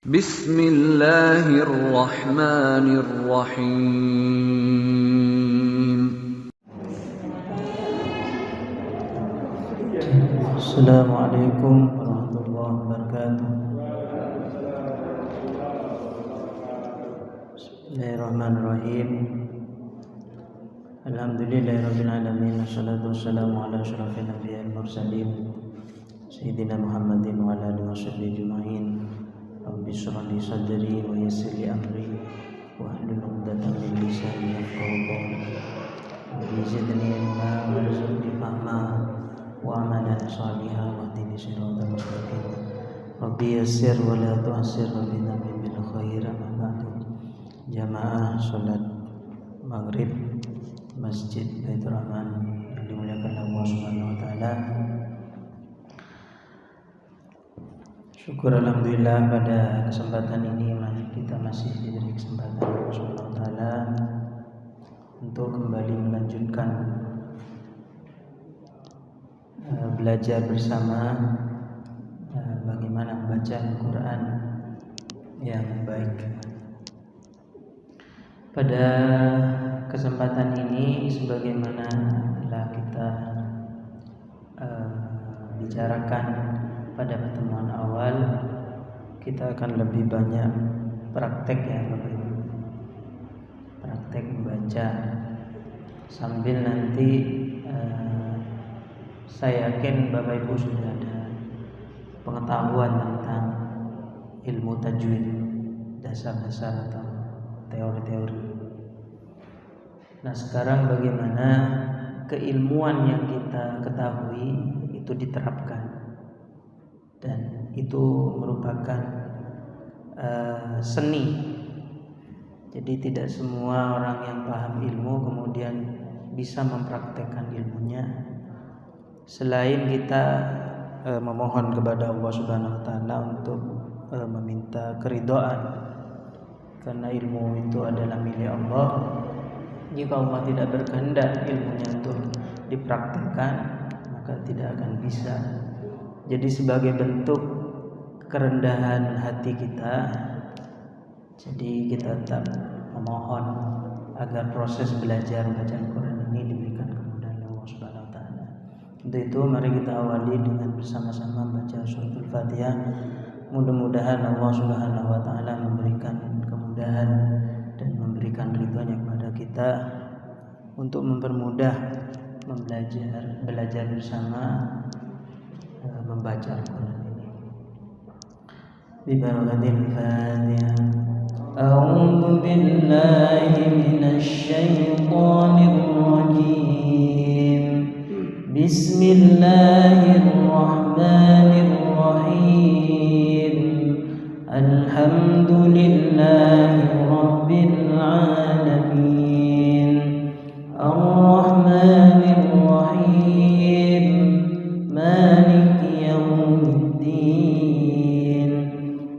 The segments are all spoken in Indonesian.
Bismillahirrahmanirrahim. Assalamualaikum warahmatullahi wabarakatuh. Bismillahirrahmanirrahim. Alhamdulillahirabbil alamin wassalatu wassalamu ala asyrafil anbiya'i wal mursalin sayyidina Muhammadin wa ala alihi washabbihi ajma'in. Rabbi shrah li sadri wa yassir li amri wahlul 'uqdatam min lisani yafqahu qawli. Rabbi zidni ilma warzuqni fahma wa amalan shalihan wahdini siratal mustaqim. Rabbi yassir wa la tu'assir wa bidzammi bil khair. Amma ba'du. Jamaah salat maghrib Masjid Baitur Rahman yang dimuliakan Allah Subhanahu wa taala. Syukur alhamdulillah pada kesempatan ini kita masih diberi kesempatan Allah Subhanahu wa taala untuk kembali melanjutkan belajar bersama bagaimana membaca Al-Quran yang baik. Pada kesempatan ini, sebagaimana telah kita bicarakan pada pertemuan awal, kita akan lebih banyak praktek ya Bapak Ibu, praktek membaca sambil nanti saya yakin Bapak Ibu sudah ada pengetahuan tentang ilmu tajwid, dasar-dasar atau teori-teori. Nah, sekarang bagaimana keilmuan yang kita ketahui itu diterapkan, dan itu merupakan seni. Jadi tidak semua orang yang paham ilmu kemudian bisa mempraktekkan ilmunya. Selain kita memohon kepada Allah Subhanahu wa taala untuk meminta keridhaan, karena ilmu itu adalah milik Allah. Jika Allah tidak berkehendak ilmunya untuk dipraktikkan, maka tidak akan bisa. Jadi sebagai bentuk kerendahan hati kita, jadi kita tetap memohon agar proses belajar membaca Al-Quran ini diberikan kemudahan Allah Subhanahu wa taala. Untuk itu mari kita awali dengan bersama-sama membaca suratul Fatihah. Mudah-mudahan Allah Subhanahu wa taala memberikan kemudahan dan memberikan ridhonya kepada kita untuk mempermudah belajar bersama membaca Al-Quran ini. Bi barakatil Fatihah. A'udzu billahi minasy syaithanir rajim. Bismillahirrahmanirrahim. Alhamdulillahi rabbil alamin. Ar-Rahmanir Rahim. Maliki yaumiddin.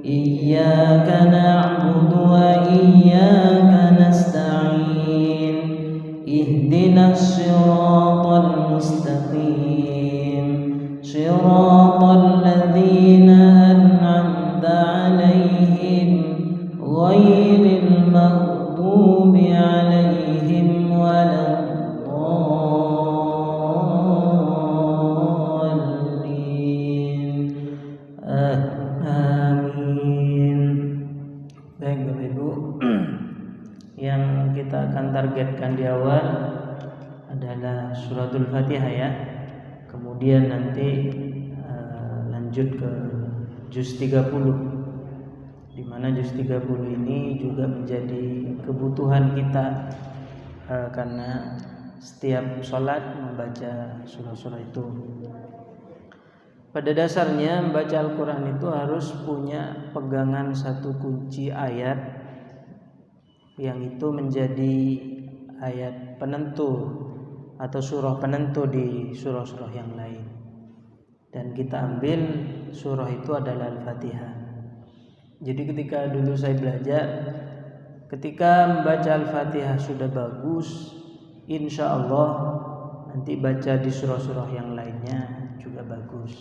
Iyyaka na'budu wa iyyaka nasta'in. Ihdinas siratal mustaqim. Siratal ladzina an'amta 'alaihim ghairil maghdubi 'alaihim waladdallin. Amin. Baik Bapak Ibu, yang kita akan targetkan di awal adalah suratul Fatihah ya. Kemudian nanti lanjut ke juz 30, di mana juz 30 ini juga menjadi kebutuhan kita karena setiap sholat membaca surah-surah itu. Pada dasarnya membaca Al-Quran itu harus punya pegangan satu kunci ayat yang itu menjadi ayat penentu atau surah penentu di surah-surah yang lain. Dan kita ambil surah itu adalah Al-Fatihah. Jadi ketika dulu saya belajar, ketika membaca Al-Fatihah sudah bagus, insya Allah nanti baca di surah-surah yang lainnya juga bagus.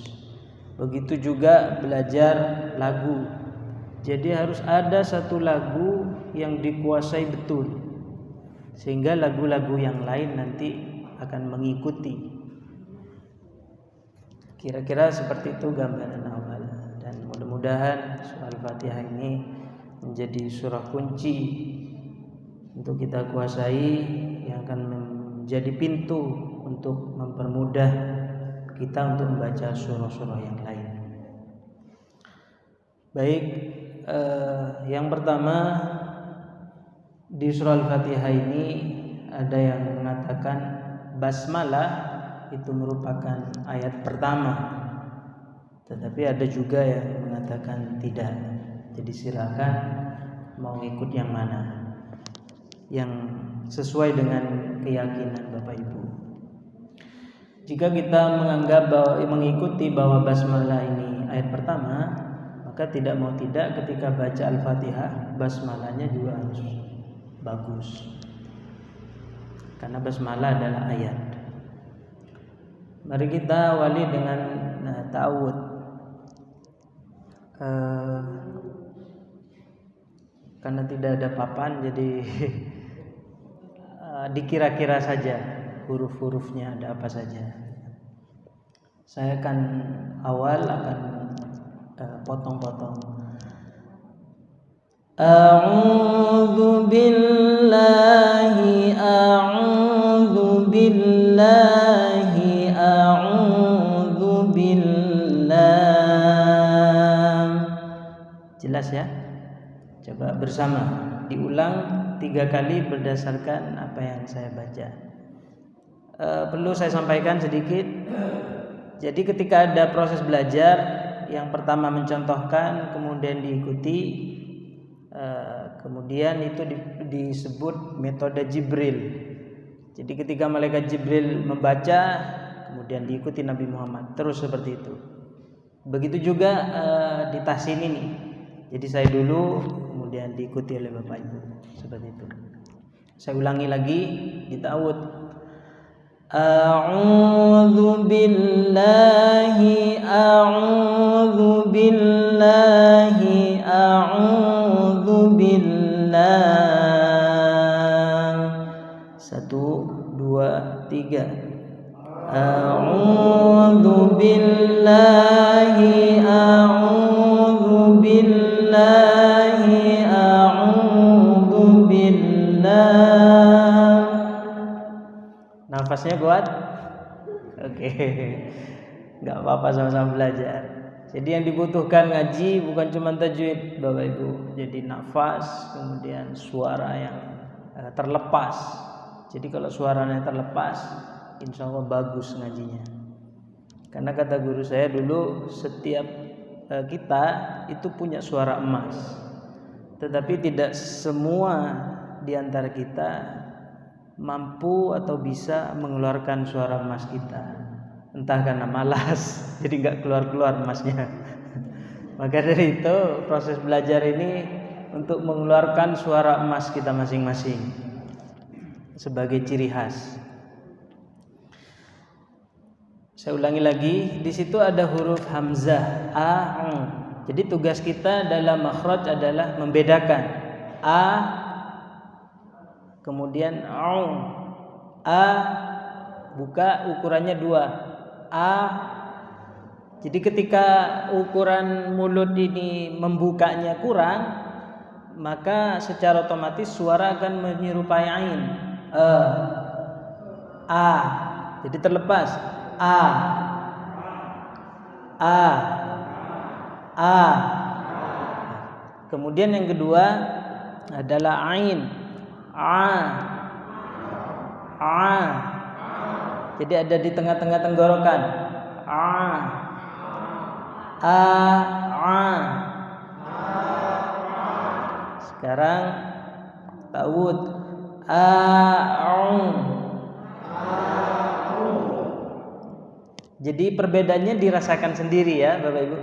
Begitu juga belajar lagu. Jadi harus ada satu lagu yang dikuasai betul, sehingga lagu-lagu yang lain nanti akan mengikuti. Kira-kira seperti itu gambaran awal. Dan mudah-mudahan surah Al-Fatihah ini menjadi surah kunci untuk kita kuasai, yang akan menjadi pintu untuk mempermudah kita untuk membaca surah-surah yang lain. Baik, yang pertama di surah Al-Fatihah ini ada yang mengatakan basmalah itu merupakan ayat pertama, tetapi ada juga yang mengatakan tidak. Jadi silakan mau ikut yang mana, yang sesuai dengan keyakinan Bapak Ibu. Jika kita menganggap bahwa mengikuti bahwa basmalah ini ayat pertama, maka tidak mau tidak ketika baca Al-Fatihah basmalahnya juga harus bagus, karena basmalah adalah ayat. Mari kita awali dengan ta'awud. Karena tidak ada papan, jadi dikira-kira saja huruf-hurufnya ada apa saja. Saya akan potong-potong. A'udzu billahi Jelas ya? Coba bersama diulang 3 kali berdasarkan apa yang saya baca. Perlu saya sampaikan sedikit. Jadi ketika ada proses belajar, yang pertama mencontohkan, kemudian diikuti, kemudian itu disebut metode Jibril. Jadi ketika malaikat Jibril membaca, kemudian diikuti Nabi Muhammad, terus seperti itu. Begitu juga di tahsin ini. Jadi saya dulu, kemudian diikuti oleh Bapak Ibu, seperti itu. Saya ulangi lagi di ta'awud. A'udzu billahi 1, 2, 3. A'udzu billahi Nafasnya kuat? Oke. Enggak apa-apa, sama-sama belajar. Jadi yang dibutuhkan ngaji bukan cuma tajwid, Bapak Ibu. Jadi nafas, kemudian suara yang terlepas. Jadi kalau suaranya terlepas, insya Allah bagus ngajinya. Karena kata guru saya dulu, setiap kita itu punya suara emas, tetapi tidak semua di antara kita mampu atau bisa mengeluarkan suara emas kita. Entah karena malas, jadi nggak keluar-keluar emasnya. Maka dari itu proses belajar ini untuk mengeluarkan suara emas kita masing-masing sebagai ciri khas. Saya ulangi lagi, di situ ada huruf hamzah a, Jadi tugas kita dalam makhraj adalah membedakan a, kemudian a, buka ukurannya 2 a. Jadi ketika ukuran mulut ini membukanya kurang, maka secara otomatis suara akan menyerupai ain, a. Jadi terlepas a. Kemudian yang kedua adalah ain, a. Jadi ada di tengah-tengah tenggorokan, a. Sekarang ta'awud, Jadi perbedaannya dirasakan sendiri ya Bapak Ibu.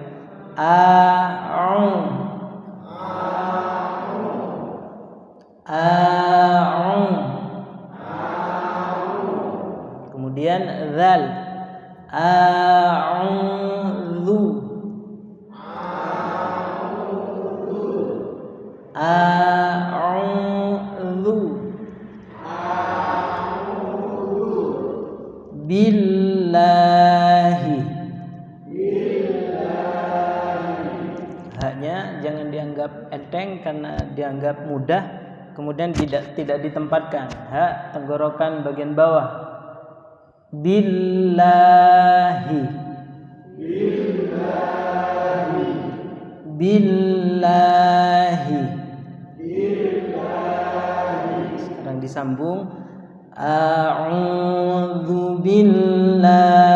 Kemudian zal, a'udzu. enteng karena dianggap mudah, kemudian tidak ditempatkan. Ha tenggorokan bagian bawah. Billahi. Billahi. Sekarang disambung. A'udzu billahi